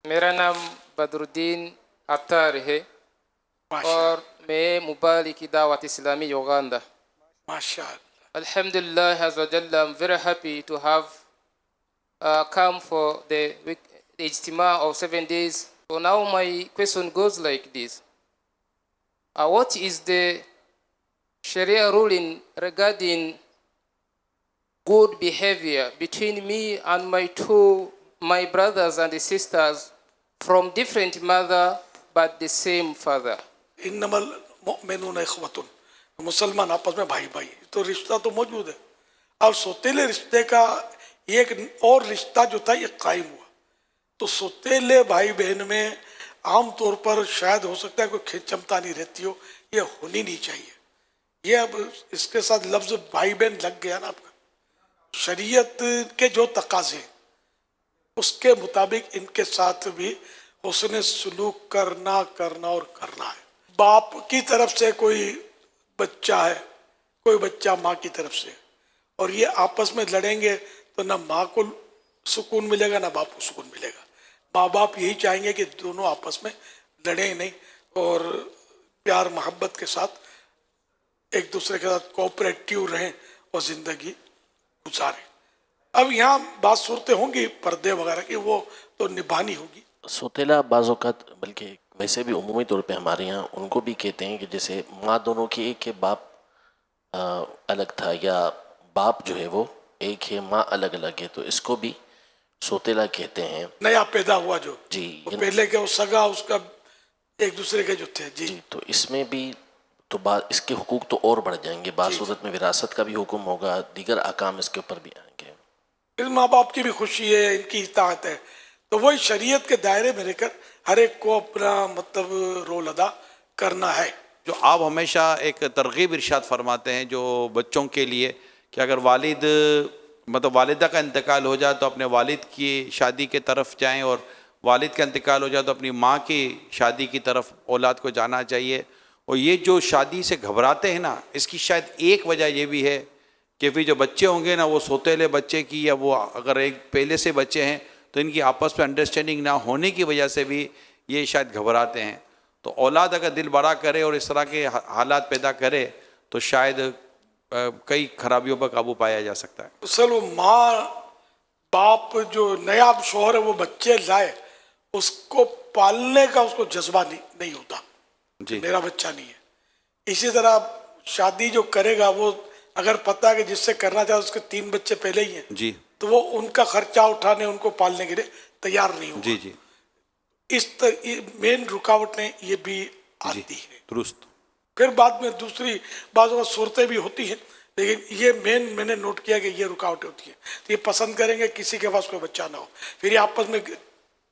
میرا نام بدرالدین عطار ہے اور میں مبالغ کی دعوت اسلامی Uganda. Alhamdulillah Azza wa Jalla, I'm very happy to have come for the Ijtima of 7 days. So now my question goes like this. What is the Sharia ruling regarding good behavior between me and my brothers and sisters from different mother but the same father? Animal مومنون اخوتن، مسلمان آپس میں بھائی بھائی، تو رشتہ تو موجود ہے. اب سوتیلے رشتے کا ایک اور رشتہ جو تھا یہ قائم ہوا. تو سوتیلے بھائی بہن میں عام طور پر شاید ہو سکتا ہے کوئی کھینچمتانی رہتی ہو، یہ ہونی نہیں چاہیے. یہ اب اس کے ساتھ لفظ بھائی بہن لگ گیا نا آپ کا. شریعت کے جو تقاضے اس کے مطابق ان کے ساتھ بھی حسن سلوک کرنا اور کرنا ہے. باپ کی طرف سے کوئی بچہ ہے، کوئی بچہ ماں کی طرف سے، اور یہ آپس میں لڑیں گے تو نہ ماں کو سکون ملے گا نہ باپ کو سکون ملے گا. ماں باپ یہی چاہیں گے کہ دونوں آپس میں لڑیں نہیں اور پیار محبت کے ساتھ ایک دوسرے کے ساتھ کوآپریٹیو رہیں اور زندگی گزاریں. اب یہاں بات صورتیں ہوں گی پردے وغیرہ کی، وہ تو نبھانی ہوگی. سوتیلا بعض اوقات، بلکہ ویسے بھی عمومی طور پہ ہمارے یہاں ان کو بھی کہتے ہیں کہ جیسے ماں دونوں کی ایک ہے، باپ الگ تھا، یا باپ جو ہے وہ ایک ہے، ماں الگ الگ ہے، تو اس کو بھی سوتیلا کہتے ہیں. نیا پیدا ہوا جو جی، پہلے کے وہ سگا اس کا ایک دوسرے کے جو تھے. جی تو اس میں بھی تو اس کے حقوق تو اور بڑھ جائیں گے. بعض صورت میں وراثت کا بھی حکم ہوگا، دیگر احکام اس کے اوپر بھی آئیں گے. پھر ماں باپ کی بھی خوشی ہے، ان کی اطاعت ہے. تو وہی شریعت کے دائرے میں رہ کر ہر ایک کو اپنا مطلب رول ادا کرنا ہے. جو آپ ہمیشہ ایک ترغیب ارشاد فرماتے ہیں جو بچوں کے لیے کہ اگر والدہ کا انتقال ہو جائے تو اپنے والد کی شادی کے طرف جائیں، اور والد کا انتقال ہو جائے تو اپنی ماں کی شادی کی طرف اولاد کو جانا چاہیے. اور یہ جو شادی سے گھبراتے ہیں نا، اس کی شاید ایک وجہ یہ بھی ہے کہ پھر جو بچے ہوں گے نا، وہ سوتیلے بچے کی، یا وہ اگر ایک پہلے سے بچے ہیں تو ان کی آپس میں انڈرسٹینڈنگ نہ ہونے کی وجہ سے بھی یہ شاید گھبراتے ہیں. تو اولاد اگر دل بڑا کرے اور اس طرح کے حالات پیدا کرے تو شاید کئی خرابیوں پر قابو پایا جا سکتا ہے. اصل وہ ماں باپ جو نیا شوہر ہے وہ بچے لائے، اس کو پالنے کا اس کو جذبہ نہیں ہوتا. جی، میرا بچہ نہیں ہے. اسی طرح شادی جو کرے گا وہ اگر پتہ ہے کہ جس سے کرنا چاہے اس کے 3 بچے پہلے ہی ہیں، جی، تو وہ ان کا خرچہ اٹھانے، ان کو پالنے کے لیے تیار نہیں ہوگا. جی، جی، اس مین رکاوٹ نے یہ بھی جی، آتی ہے. درست. پھر بعد میں دوسری بعض اوقات صورتیں بھی ہوتی ہیں، لیکن یہ مین میں نے نوٹ کیا کہ یہ رکاوٹیں ہوتی ہیں. تو یہ پسند کریں گے کسی کے پاس کوئی بچہ نہ ہو. پھر یہ آپس میں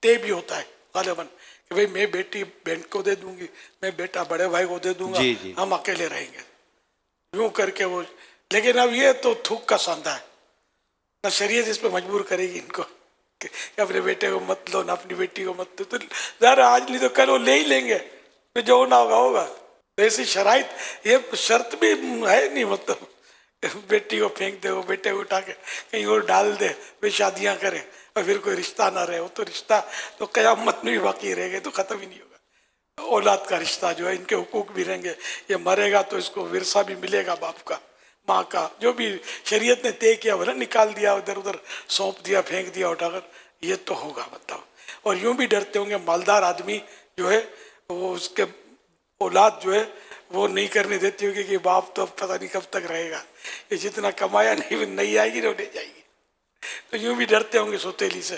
طے بھی ہوتا ہے غالباً کہ بھئی میں بیٹی بہن کو دے دوں گی، میں بیٹا بڑے بھائی کو دے دوں گا، جی، جی، ہم اکیلے رہیں گے، یوں کر کے وہ. لیکن اب یہ تو تھوک کا ساندہ ہے. نہ شریعت اس پہ مجبور کرے گی ان کو کہ اپنے بیٹے کو مت لو، نہ اپنی بیٹی کو مت لو. تو ظاہر آج نہیں تو کل وہ لے ہی لیں گے، تو جو ہونا ہوگا ہوگا. ایسی شرائط، یہ شرط بھی ہے نہیں، مطلب بیٹی کو پھینک دے، وہ بیٹے کو اٹھا کے کہیں اور ڈال دے، پھر شادیاں کرے اور پھر کوئی رشتہ نہ رہے. وہ تو رشتہ تو قیامت میں بھی باقی رہے گا، تو ختم ہی نہیں ہوگا. اولاد کا رشتہ جو ہے، ان کے حقوق بھی رہیں گے. یہ مرے گا تو اس کو ورثہ بھی ملے گا، باپ کا ماں کا جو بھی شریعت نے طے کیا وہ نکال دیا، ادھر ادھر سونپ دیا، پھینک دیا اٹھا کر. یہ تو ہوگا مطلب. اور یوں بھی ڈرتے ہوں گے مالدار آدمی جو ہے وہ اس کے اولاد جو ہے وہ نہیں کرنے دیتی ہوگی کہ باپ تو پتہ نہیں کب تک رہے گا، یہ جتنا کمایا نہیں آئے گی نہ لے جائے گی. تو یوں بھی ڈرتے ہوں گے سوتیلی سے.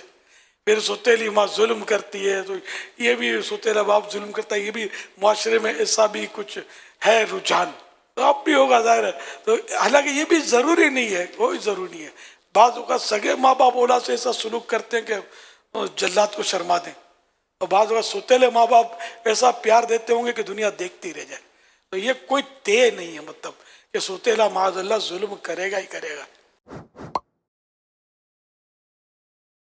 پھر سوتیلی ماں ظلم کرتی ہے تو یہ بھی سوتیلا باپ ظلم کرتا ہے. یہ بھی معاشرے میں ایسا بھی کچھ ہے رجحان، تو اب بھی ہوگا ظاہر ہے. تو حالانکہ یہ بھی ضروری نہیں ہے، کوئی ضروری نہیں ہے. بعض اوقات سگے ماں باپ اولاد سے ایسا سلوک کرتے ہیں کہ جلات کو شرما دیں، اور بعض اوقات سوتیلے ماں باپ ایسا پیار دیتے ہوں گے کہ دنیا دیکھتی رہ جائے. تو یہ کوئی طے نہیں ہے مطلب کہ سوتیلا معاذ اللہ ظلم کرے گا ہی کرے گا.